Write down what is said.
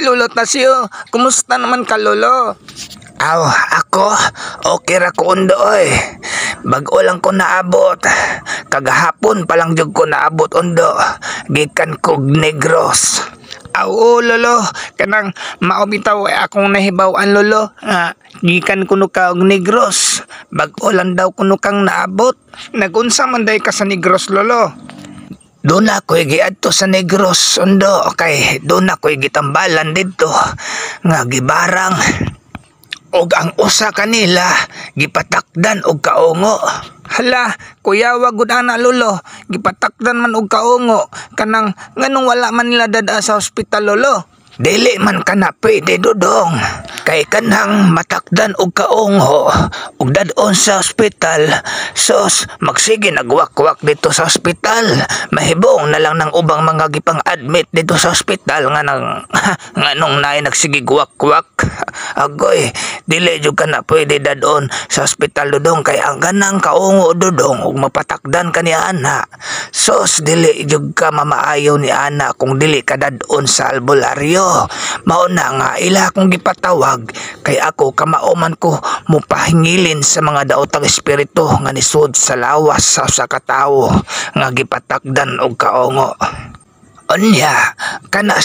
Lolo Tasyo, kumusta naman ka, Lolo? Aw, ako, okay ra ko undo oy. Bago lang ko naabot. Kagahapon pa lang jud ko naabot undo. Gikan kog Negros. Oo, Lolo, kanang maobitaw akong nahibaw-an, Lolo. Gikan kuno ka og Negros. Bago lang daw kuno kang naabot. Nagunsa man day ka sa Negros, Lolo? Doon ako'y giadto sa Negros undo. Kay doon ako'y gitambalan dito. Nga gibarang. Og ang usa kanila gipatakdan og kaungo. Hala, kuya, wag gud ana, Lolo. Gipatakdan man og kaungo. Kanang nganong wala man nila dada sa ospital, Lolo? Dili man kana pwede, Dudong. Kay kanang matakdan og kaungo ug dadon sa ospital, sos magsige nagwak-wak dito sa ospital. Mahibong na lang ng ubang mga gipang-admit dito sa ospital nga nang nganong naay nagsige gwak-wak. Agoy, dili jud kana pwede dadon sa ospital, Dudong, kay ang ganang kaungo, Dudong, ug mapatakdan ka ni ana. Sos dili jud ka mamaayaw ni ana kung dili ka dadon sa albularyo. Mao na nga ila akong gipatawag kay ako kamauman ko mupahingilin sa mga daotang espiritu nga nisud sa lawas sa usa ka tawo nga gipatakdan og kaongo. Unya kana